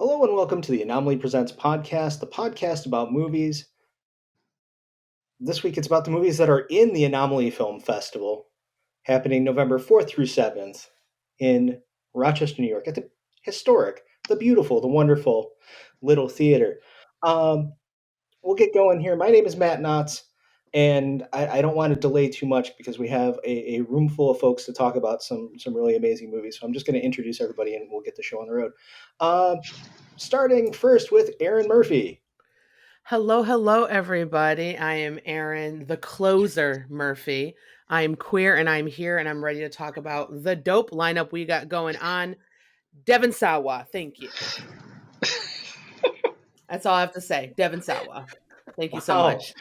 Hello and welcome to the Anomaly Presents podcast, the podcast about movies. This week it's about the movies that are in the Anomaly Film Festival, happening November 4th through 7th in Rochester, New York, at the historic, the beautiful, the wonderful Little Theater. We'll get going here. My name is Matt Knotts, and I don't want to delay too much because we have a room full of folks to talk about some really amazing movies. So I'm just going to introduce everybody and we'll get the show on the road. Starting first with Aaron Murphy. Hello, everybody. I am Aaron, the closer Murphy. I am queer and I'm here and I'm ready to talk about the dope lineup we got going on. Devon Sawa, thank you. That's all I have to say. Devon Sawa. Thank you so much.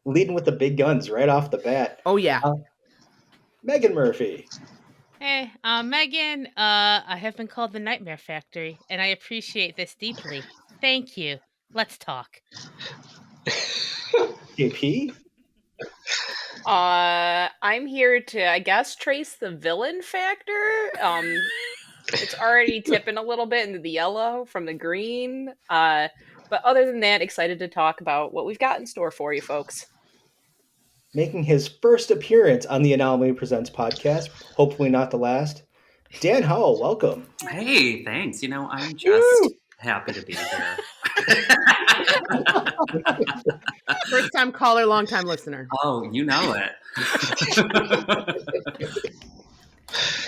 Leading with the big guns right off the bat. Oh, yeah. Megan Murphy. Hey, Megan, I have been called the Nightmare Factory, and I appreciate this deeply. Thank you. Let's talk. JP? I'm here to, I guess, trace the villain factor. It's already tipping a little bit into the yellow from the green. But other than that, excited to talk about what we've got in store for you folks. Making his first appearance on the Anomaly Presents podcast, hopefully not the last, Dan Howell, welcome. Hey, thanks. I'm just happy to be here. First time caller, long time listener. Oh, you know it.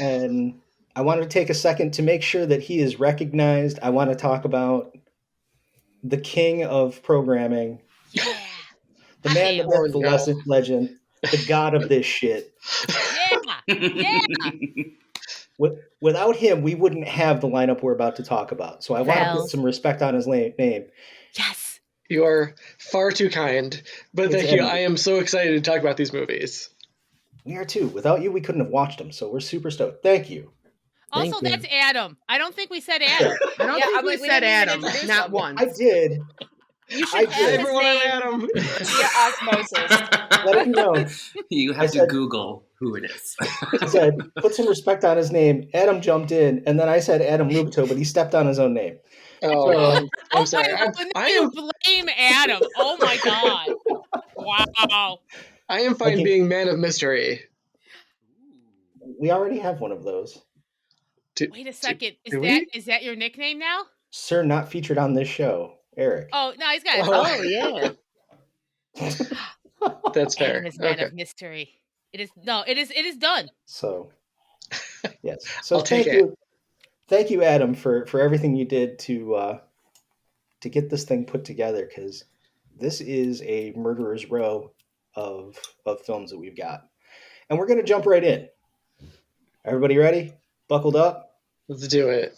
And I wanted to take a second to make sure that he is recognized. I want to talk about the king of programming. Yeah. The man, the myth, the legend, the god of this shit. Yeah. Without him, we wouldn't have the lineup we're about to talk about. So I want to put some respect on his name. Yes. You are far too kind, but thank you. I am so excited to talk about these movies. We are too. Without you, we couldn't have watched them, so we're super stoked. Thank you. Also, that's Adam. I don't think we said Adam. I don't think we said Adam. Not once. I did. You should have everyone Adam. Via osmosis. Let him know. You have to Google who it is. I said, put some respect on his name. Adam jumped in, and then I said Adam Lubito, but he stepped on his own name. Oh, I'm sorry. You blame Adam. Oh my god! Wow. I am fine being man of mystery. We already have one of those. Wait a second. Is that your nickname now? Sir, not featured on this show. Eric. Oh no, he's got it. Oh yeah. That's fair. Adam is man of mystery. It is done. So yes. So I'll take it. Thank you, Adam, for everything you did to get this thing put together, because this is a murderer's row of films that we've got. And we're gonna jump right in. Everybody ready? Buckled up? Let's do it.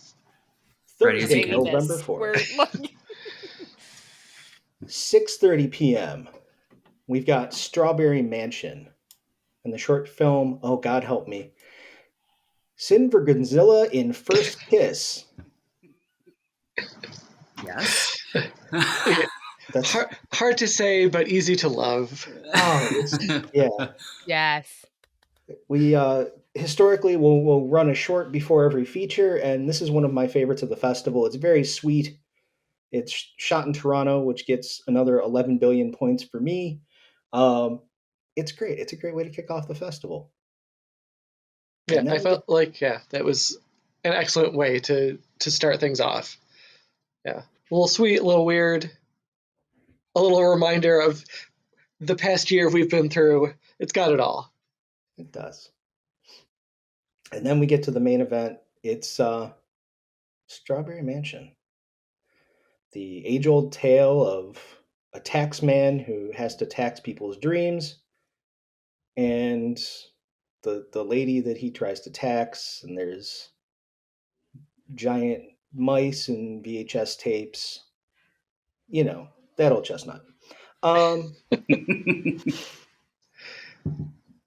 Thursday, November 4th. 6:30 p.m. We've got Strawberry Mansion and the short film, oh God help me, Sin for Godzilla in First Kiss. Yes. That's hard to say, but easy to love. Oh, yeah. Yes. We historically we'll run a short before every feature, and this is one of my favorites of the festival. It's very sweet. It's shot in Toronto, which gets another 11 billion points for me. It's great. It's a great way to kick off the festival. Yeah, I felt like that was an excellent way to start things off. Yeah, a little sweet, a little weird, a little reminder of the past year we've been through. It's got it all. It does. And then we get to the main event. It's Strawberry Mansion. The age-old tale of a tax man who has to tax people's dreams, and the lady that he tries to tax, and there's giant mice and VHS tapes. You know, that old chestnut.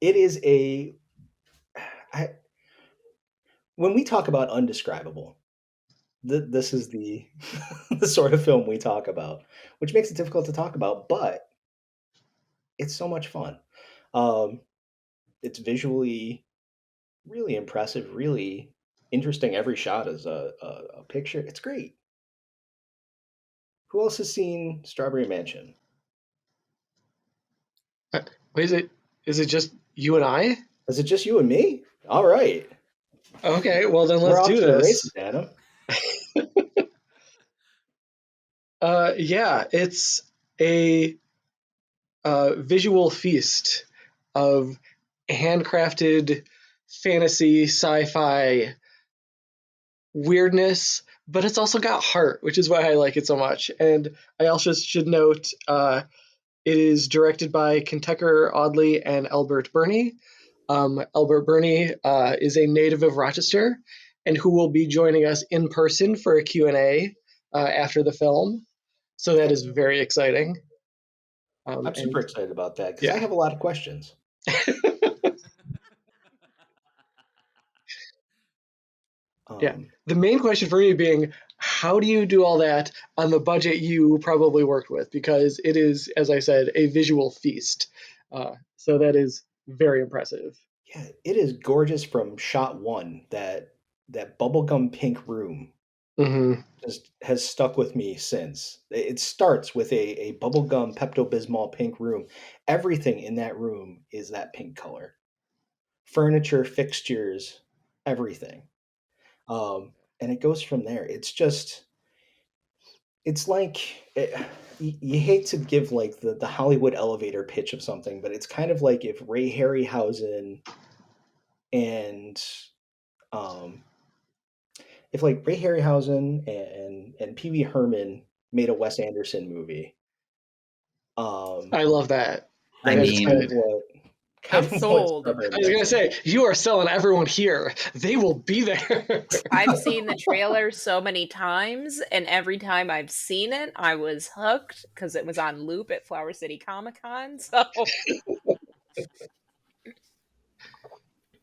It is when we talk about undescribable, this is the the sort of film we talk about, which makes it difficult to talk about, but it's so much fun. It's visually really impressive, really interesting. Every shot is a picture. It's great. Who else has seen Strawberry Mansion? Wait, is it just you and I? Is it just you and me? All right. Okay, well then We're let's off do to the this. races, Adam. Yeah, it's a visual feast of handcrafted fantasy sci-fi weirdness, but it's also got heart, which is why I like it so much. And I also should note it is directed by Kentucker Audley and Albert Burney. Albert Burney is a native of Rochester and who will be joining us in person for a Q&A after the film. So that is very exciting. I'm super excited about that because yeah. I have a lot of questions. Yeah. The main question for me being, how do you do all that on the budget you probably worked with? Because it is, as I said, a visual feast. So that is very impressive. Yeah, it is gorgeous from shot one. That bubblegum pink room just has stuck with me since. It starts with a bubblegum Pepto-Bismol pink room. Everything in that room is that pink color. Furniture, fixtures, everything. And it goes from there. It's like you hate to give like the Hollywood elevator pitch of something, but it's kind of like if Ray Harryhausen and if like Ray Harryhausen and Pee Wee Herman made a Wes Anderson movie. I love that. I That's mean, good. I'm sold. I was going to say, you are selling everyone here. They will be there. I've seen the trailer so many times, and every time I've seen it, I was hooked because it was on loop at Flower City Comic Con. So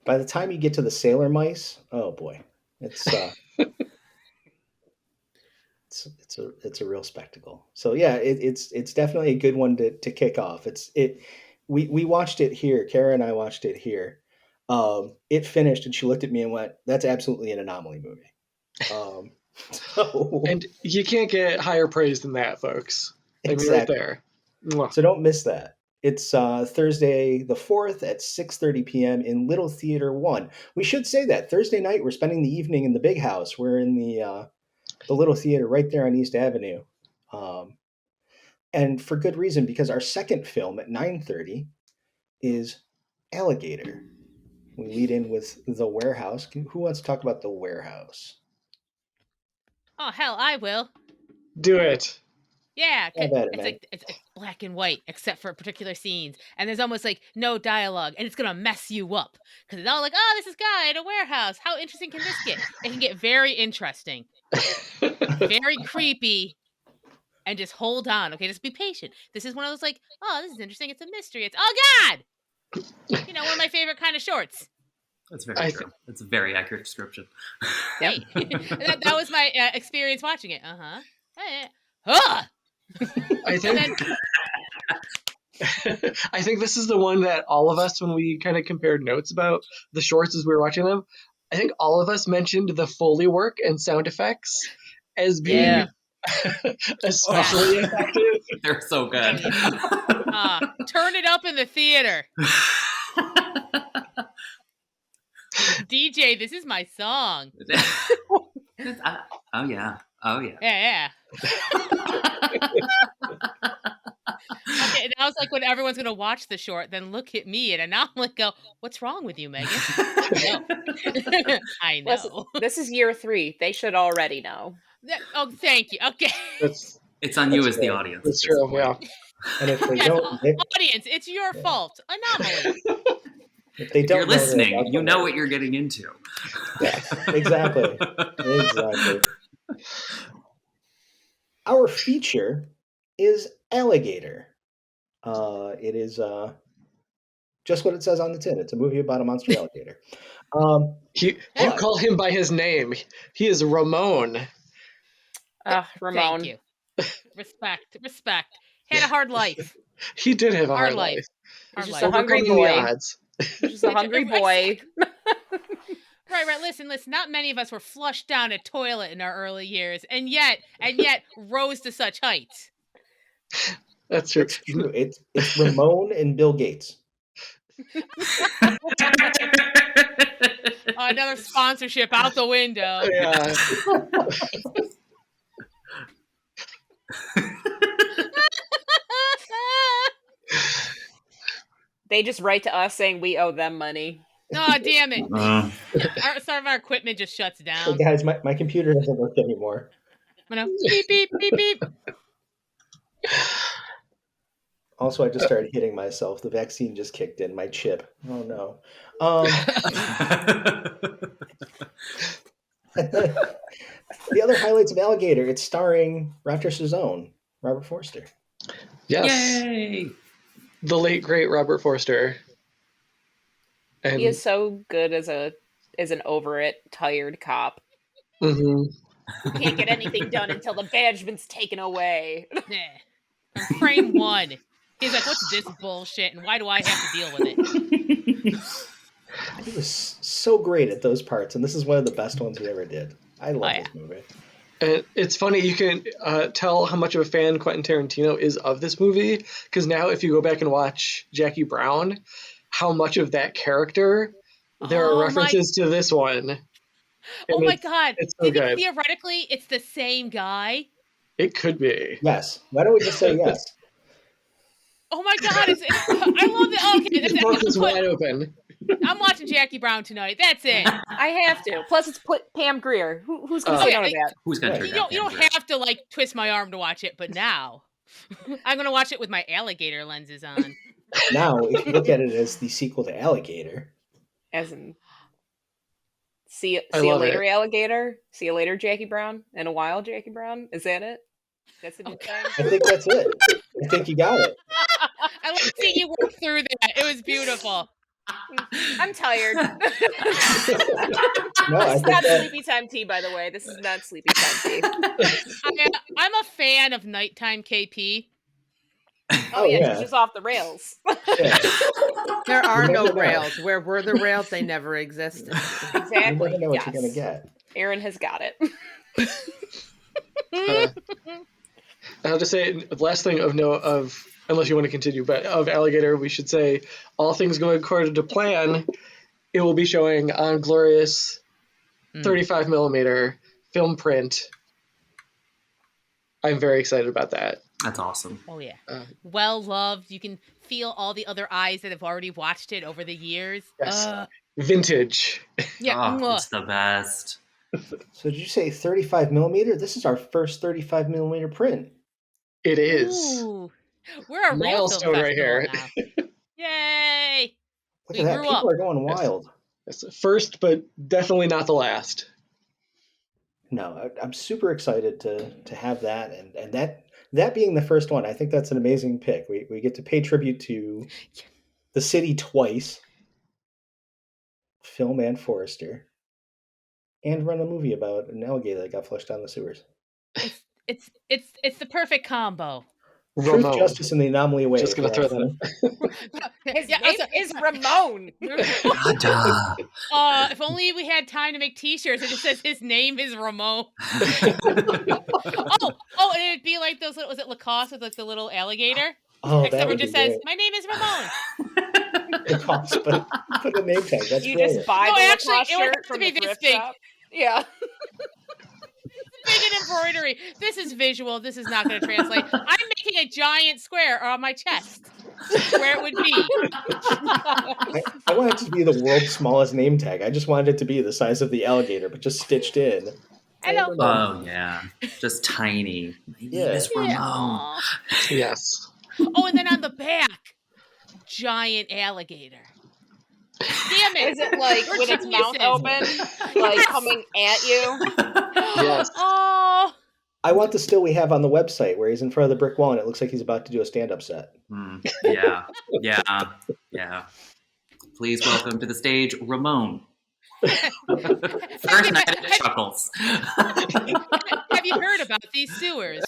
By the time you get to the sailor mice, oh boy, it's it's a real spectacle. So yeah, it's definitely a good one to kick off. We watched it here. Kara and I watched it here. It finished, and she looked at me and went, "That's absolutely an Anomaly movie." And you can't get higher praise than that, folks. Exactly. Right there. Mwah. So don't miss that. It's Thursday the 4th at 6:30 p.m. in Little Theater 1. We should say that Thursday night we're spending the evening in the big house. We're in the Little Theater right there on East Avenue. And for good reason, because our second film at 9:30 is Alligator. We lead in with The Warehouse. Who wants to talk about The Warehouse? Oh hell, I will. Do it. Yeah, Have at it, it's man. like it's black and white except for particular scenes, and there's almost like no dialogue, and it's gonna mess you up because it's all like, oh, this is guy in a warehouse. How interesting can this get? It can get very interesting, very creepy, and just hold on. Okay, just be patient. This is one of those like, oh, this is interesting. It's a mystery. It's oh god, one of my favorite kind of shorts. That's very true. That's a very accurate description. Hey, that was my experience watching it. Huh. I think I think this is the one that all of us, when we kind of compared notes about the shorts as we were watching them, I think all of us mentioned the Foley work and sound effects as being especially effective. They're so good. Turn it up in the theater. DJ, this is my song. Oh yeah. Yeah. Okay, now it's like when everyone's gonna watch the short, then look at me and Anomaly go, "What's wrong with you, Megan?" I know. Listen, this is year 3. They should already know. Oh, thank you. Okay. It's on you as the audience. That's true. Yeah. And if they don't, audience, it's your fault. Anomaly. If you're listening, you know what you're getting into. Yeah, exactly. Our feature is Alligator. It is just what it says on the tin. It's a movie about a monster alligator. You call him by his name. He is Ramon. Ramon. Thank you. Respect. Had a hard life. He did have a hard life. He's just a hungry boy. He's just a hungry boy. Right. Listen. Not many of us were flushed down a toilet in our early years, and yet rose to such heights. That's true. It's true. It's Ramon and Bill Gates. Another sponsorship out the window. Yeah. They just write to us saying we owe them money. Oh, damn it. Some of our equipment just shuts down. Hey guys, my computer doesn't work anymore. Beep, beep, beep, beep. Also, I just started hitting myself. The vaccine just kicked in. My chip. Oh no. The other highlights of Alligator. It's starring Rochester's own Robert Forster. Yes. Yay! The late great Robert Forster. And He is so good as an over it, tired cop. Mhm. Who can't get anything done until the badgeman's taken away. From frame one. He's like, what's this bullshit, and why do I have to deal with it? He was so great at those parts, and this is one of the best ones he ever did. I love this movie. And it's funny, you can tell how much of a fan Quentin Tarantino is of this movie, because now if you go back and watch Jackie Brown, how much of that character, there are references to this one. Oh my god. It's Do so you think good. theoretically it's the same guy? It could be. Yes. Why don't we just say yes? Oh my god, I love it. Okay, The book is wide open. I'm watching Jackie Brown tonight. That's it. I have to. Plus, it's Pam Grier. Who's going to say no to that? Who's gonna Right. turn You down don't Pam Grier? have to like twist my arm to watch it, but now I'm gonna watch it with my alligator lenses on. Now, if you look at it as the sequel to Alligator, As in, see you love later, it. alligator. See you later, Jackie Brown. In a while, Jackie Brown. Is that it? That's the new I thing. think that's it. I think you got it. I like seeing you work through that. It was beautiful. I'm tired. No, I This is think not that, sleepy time tea, by the way. This is not sleepy time tea. I'm a fan of nighttime KP. Oh, yeah, yeah. she's just off the rails. yeah. There are You no never know. rails. Where were the rails? They never existed. You Exactly. never know what Yes. you're going to get. Aaron has got it. I'll just say, the last thing unless you want to continue, but of Alligator, we should say, all things going according to plan, it will be showing on glorious 35 millimeter film print. I'm very excited about that. That's awesome. Oh yeah. Well loved. You can feel all the other eyes that have already watched it over the years. Yes. Vintage. Yeah. Oh, it's the best. So did you say 35 millimeter? This is our first 35 millimeter print. It is. Ooh. We're a real film Milestone right festival here. now. Yay! Look We at that. grew People up. are going wild. It's the first, but definitely not the last. No, I'm super excited to have that, and that being the first one, I think that's an amazing pick. We get to pay tribute to the city twice, Phil and Forrester, and run a movie about an alligator that got flushed down the sewers. It's the perfect combo. Truth, Ramon. justice, and the anomaly way. Just gonna throw that in. His Yeah, name is Ramon. If only we had time to make T-shirts that just says his name is Ramon. Oh, and it'd be like those. Was it Lacoste with like the little alligator? Oh, Except that it would just be says, great. "My name is Ramon." It costs, but put a name tag. That's You brilliant. just buy No, the actually, Lacoste it would have shirt to from be the this thrift big. shop. Yeah. Big in embroidery. This is visual. This is not going to translate. I'm making a giant square on my chest where it would be. I want it to be the world's smallest name tag. I just wanted it to be the size of the alligator, but just stitched in. Hello. Oh yeah, just tiny. My name is Ramon. Aw. Yes. Oh, and then on the back, giant alligator. Damn it! Is it like We're with its mouth geniuses. open, like coming at you? Yes. Oh, I want the still we have on the website where he's in front of the brick wall and it looks like he's about to do a stand-up set. Yeah. Please welcome to the stage, Ramon. First night at Chuckles. have you heard about these sewers?